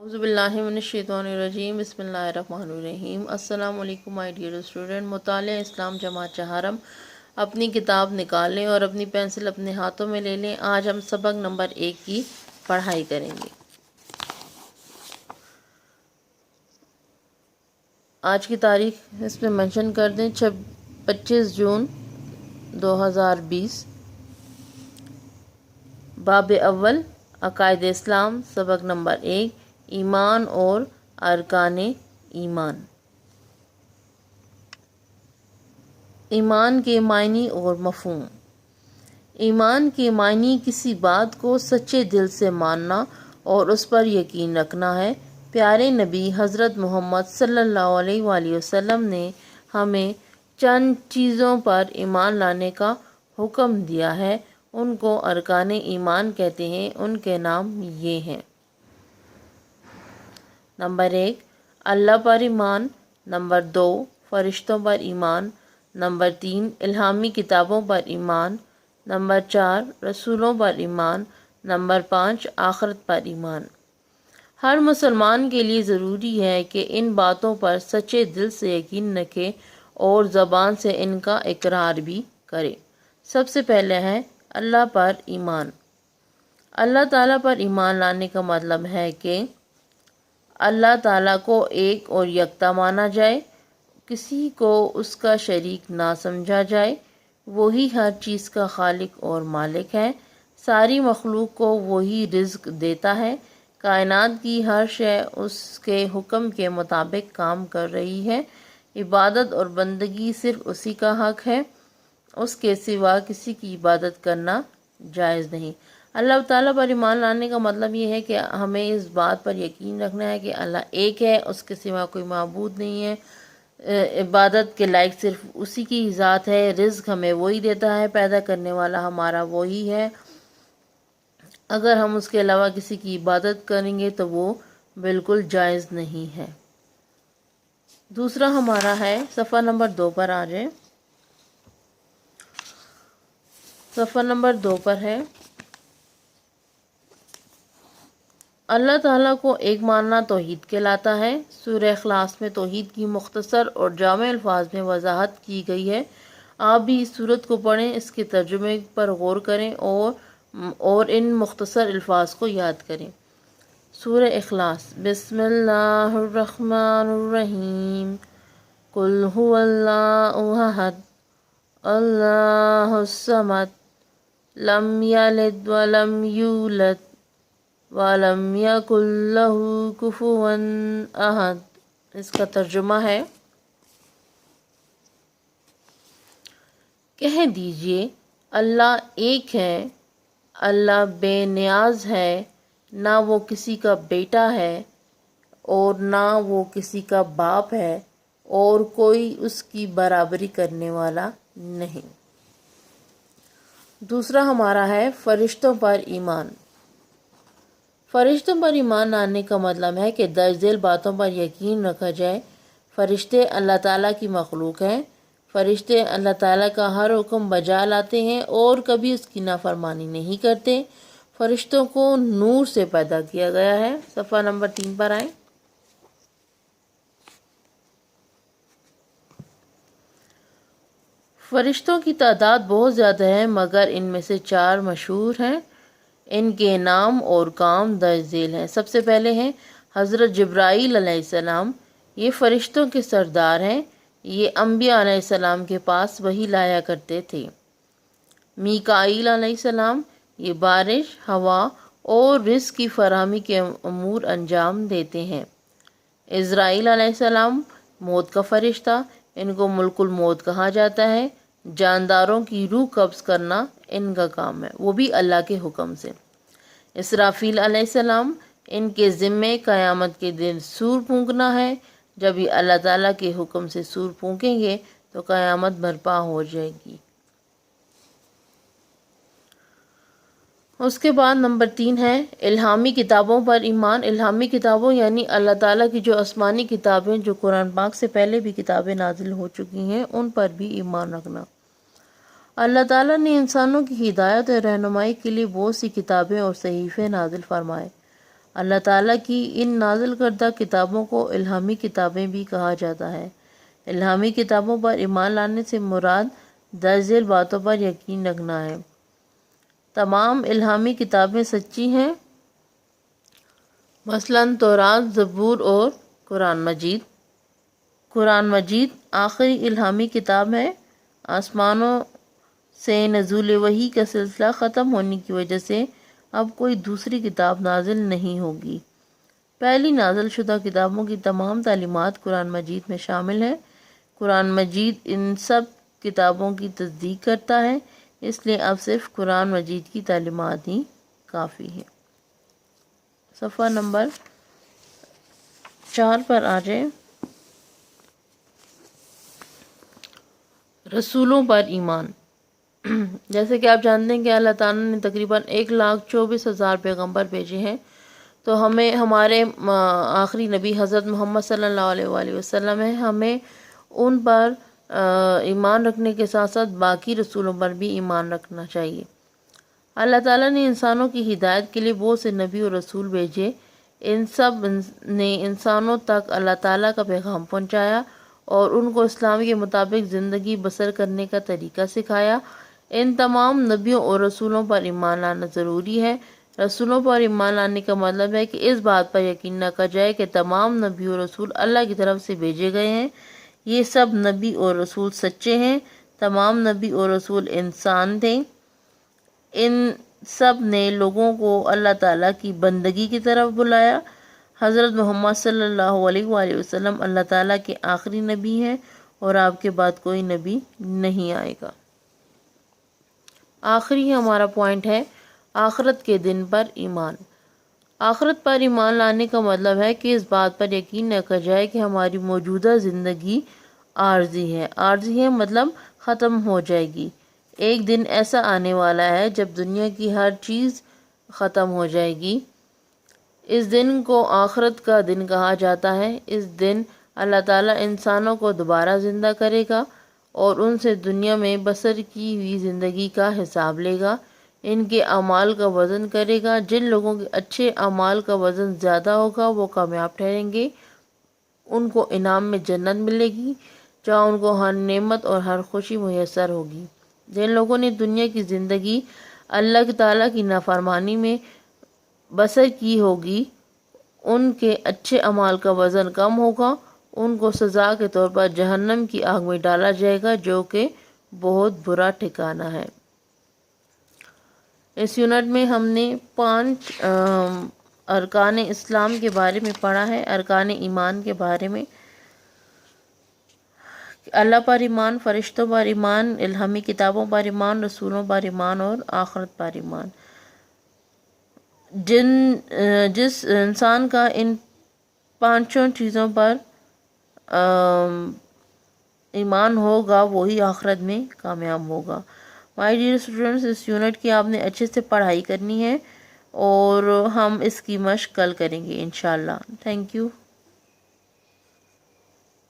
اعوذ باللہ من الشیطان الرجیم بسم اللہ الرحمن الرحیم۔ السلام علیکم مائی ڈیئر اسٹوڈنٹ۔ مطالعہ اسلام جماعت چہارم، اپنی کتاب نکال لیں اور اپنی پینسل اپنے ہاتھوں میں لے لیں۔ آج ہم سبق نمبر 1 کی پڑھائی کریں گے۔ آج کی تاریخ اس میں منشن کر دیں 25 جون 2020۔ باب اول عقائد اسلام، سبق نمبر 1، ایمان اور ارکان ایمان۔ ایمان کے معنی اور مفہوم۔ ایمان کے معنی کسی بات کو سچے دل سے ماننا اور اس پر یقین رکھنا ہے۔ پیارے نبی حضرت محمد صلی اللہ علیہ وآلہ وسلم نے ہمیں چند چیزوں پر ایمان لانے کا حکم دیا ہے، ان کو ارکان ایمان کہتے ہیں۔ ان کے نام یہ ہیں: نمبر 1، اللہ پر ایمان۔ نمبر 2، فرشتوں پر ایمان۔ نمبر 3، الہامی کتابوں پر ایمان۔ نمبر 4، رسولوں پر ایمان۔ نمبر 5، آخرت پر ایمان۔ ہر مسلمان کے لیے ضروری ہے کہ ان باتوں پر سچے دل سے یقین رکھے اور زبان سے ان کا اقرار بھی کرے۔ سب سے پہلے ہے اللہ پر ایمان۔ اللہ تعالیٰ پر ایمان لانے کا مطلب ہے کہ اللہ تعالیٰ کو ایک اور یکتا مانا جائے، کسی کو اس کا شریک نہ سمجھا جائے۔ وہی ہر چیز کا خالق اور مالک ہے۔ ساری مخلوق کو وہی رزق دیتا ہے۔ کائنات کی ہر شے اس کے حکم کے مطابق کام کر رہی ہے۔ عبادت اور بندگی صرف اسی کا حق ہے، اس کے سوا کسی کی عبادت کرنا جائز نہیں۔ اللہ تعالیٰ پر ایمان لانے کا مطلب یہ ہے کہ ہمیں اس بات پر یقین رکھنا ہے کہ اللہ ایک ہے، اس کے سوا کوئی معبود نہیں ہے، عبادت کے لائق صرف اسی کی ذات ہے، رزق ہمیں وہی دیتا ہے، پیدا کرنے والا ہمارا وہی ہے۔ اگر ہم اس کے علاوہ کسی کی عبادت کریں گے تو وہ بالکل جائز نہیں ہے۔ دوسرا ہمارا ہے، صفحہ نمبر 2 پر آ جائیں۔ صفحہ نمبر 2 پر ہے، اللہ تعالیٰ کو ایک ماننا توحید کہلاتا ہے۔ سورہ اخلاص میں توحید کی مختصر اور جامع الفاظ میں وضاحت کی گئی ہے۔ آپ بھی اس سورت کو پڑھیں، اس کے ترجمے پر غور کریں اور ان مختصر الفاظ کو یاد کریں۔ سورہ اخلاص، بسم اللہ الرحمن الرحیم، قل هو اللہ احد اللہ الصمد لم یلد ولم یولد وَلَمْ يَكُنْ لَهُ كُفُوًا أَحَدٌ۔ اس کا ترجمہ ہے، کہہ دیجئے اللہ ایک ہے، اللہ بے نیاز ہے، نہ وہ کسی کا بیٹا ہے اور نہ وہ کسی کا باپ ہے، اور کوئی اس کی برابری کرنے والا نہیں۔ دوسرا ہمارا ہے، فرشتوں پر ایمان۔ فرشتوں پر ایمان لانے کا مطلب ہے کہ درج ذیل باتوں پر یقین رکھا جائے۔ فرشتے اللہ تعالیٰ کی مخلوق ہیں۔ فرشتے اللہ تعالیٰ کا ہر حکم بجا لاتے ہیں اور کبھی اس کی نافرمانی نہیں کرتے۔ فرشتوں کو نور سے پیدا کیا گیا ہے۔ صفحہ نمبر 3 پر آئیں۔ فرشتوں کی تعداد بہت زیادہ ہے، مگر ان میں سے 4 مشہور ہیں۔ ان کے نام اور کام درج ذیل ہیں۔ سب سے پہلے ہیں حضرت جبرائیل علیہ السلام۔ یہ فرشتوں کے سردار ہیں۔ یہ انبیاء علیہ السلام کے پاس وحی لایا کرتے تھے۔ میکائیل علیہ السلام، یہ بارش، ہوا اور رزق کی فراہمی کے امور انجام دیتے ہیں۔ عزرائیل علیہ السلام، موت کا فرشتہ، ان کو ملک الموت کہا جاتا ہے۔ جانداروں کی روح قبض کرنا ان کا کام ہے، وہ بھی اللہ کے حکم سے۔ اسرافیل علیہ السلام، ان کے ذمے قیامت کے دن سور پھونکنا ہے۔ جب یہ اللہ تعالیٰ کے حکم سے سور پھونکیں گے تو قیامت برپا ہو جائے گی۔ اس کے بعد نمبر 3 ہے، الہامی کتابوں پر ایمان۔ الہامی کتابوں یعنی اللہ تعالیٰ کی جو آسمانی کتابیں، جو قرآن پاک سے پہلے بھی کتابیں نازل ہو چکی ہیں، ان پر بھی ایمان رکھنا۔ اللہ تعالیٰ نے انسانوں کی ہدایت اور رہنمائی کے لیے بہت سی کتابیں اور صحیفے نازل فرمائے۔ اللہ تعالیٰ کی ان نازل کردہ کتابوں کو الہامی کتابیں بھی کہا جاتا ہے۔ الہامی کتابوں پر ایمان لانے سے مراد درج ذیل باتوں پر یقین رکھنا ہے۔ تمام الہامی کتابیں سچی ہیں، مثلاً تورات، زبور اور قرآن مجید۔ قرآن مجید آخری الہامی کتاب ہے۔ آسمانوں سے نزول وحی کا سلسلہ ختم ہونے کی وجہ سے اب کوئی دوسری کتاب نازل نہیں ہوگی۔ پہلی نازل شدہ کتابوں کی تمام تعلیمات قرآن مجید میں شامل ہیں۔ قرآن مجید ان سب کتابوں کی تصدیق کرتا ہے، اس لیے اب صرف قرآن مجید کی تعلیمات ہی کافی ہیں۔ صفحہ نمبر 4 پر آ جائیں۔ رسولوں پر ایمان۔ جیسے کہ آپ جانتے ہیں کہ اللہ تعالیٰ نے تقریباً 1,24,000 پیغمبر بھیجے ہیں، تو ہمیں ہمارے آخری نبی حضرت محمد صلی اللہ علیہ وآلہ وسلم ہیں، ہمیں ان پر ایمان رکھنے کے ساتھ ساتھ باقی رسولوں پر بھی ایمان رکھنا چاہیے۔ اللہ تعالیٰ نے انسانوں کی ہدایت کے لیے بہت سے نبی اور رسول بھیجے، ان سب نے انسانوں تک اللہ تعالیٰ کا پیغام پہنچایا اور ان کو اسلام کے مطابق زندگی بسر کرنے کا طریقہ سکھایا۔ ان تمام نبیوں اور رسولوں پر ایمان لانا ضروری ہے۔ رسولوں پر ایمان لانے کا مطلب ہے کہ اس بات پر یقین رکھا جائے کہ تمام نبی اور رسول اللہ کی طرف سے بھیجے گئے ہیں، یہ سب نبی اور رسول سچے ہیں، تمام نبی اور رسول انسان تھے، ان سب نے لوگوں کو اللہ تعالیٰ کی بندگی کی طرف بلایا۔ حضرت محمد صلی اللہ علیہ وآلہ وسلم اللہ تعالیٰ کے آخری نبی ہیں اور آپ کے بعد کوئی نبی نہیں آئے گا۔ آخری ہمارا پوائنٹ ہے آخرت کے دن پر ایمان۔ آخرت پر ایمان لانے کا مطلب ہے کہ اس بات پر یقین رکھا جائے کہ ہماری موجودہ زندگی عارضی ہے۔ عارضی ہے مطلب ختم ہو جائے گی۔ ایک دن ایسا آنے والا ہے جب دنیا کی ہر چیز ختم ہو جائے گی۔ اس دن کو آخرت کا دن کہا جاتا ہے۔ اس دن اللہ تعالیٰ انسانوں کو دوبارہ زندہ کرے گا اور ان سے دنیا میں بسر کی ہوئی زندگی کا حساب لے گا، ان کے اعمال کا وزن کرے گا۔ جن لوگوں کے اچھے اعمال کا وزن زیادہ ہوگا وہ کامیاب ٹھہریں گے، ان کو انعام میں جنت ملے گی جہاں ان کو ہر نعمت اور ہر خوشی میسر ہوگی۔ جن لوگوں نے دنیا کی زندگی اللہ تعالیٰ کی نافرمانی میں بسر کی ہوگی، ان کے اچھے اعمال کا وزن کم ہوگا، ان کو سزا کے طور پر جہنم کی آگ میں ڈالا جائے گا جو کہ بہت برا ٹھکانہ ہے۔ اس یونٹ میں ہم نے 5 ارکان اسلام کے بارے میں پڑھا ہے، ارکان ایمان کے بارے میں۔ اللہ پر ایمان، فرشتوں پر ایمان، الہامی کتابوں پر ایمان، رسولوں پر ایمان اور آخرت پر ایمان۔ جس انسان کا ان 5 چیزوں پر ایمان ہوگا وہی آخرت میں کامیاب ہوگا۔ مائی ڈیئر اسٹوڈنٹس، اس یونٹ کی آپ نے اچھے سے پڑھائی کرنی ہے اور ہم اس کی مشق کل کریں گے انشاءاللہ۔ Thank you.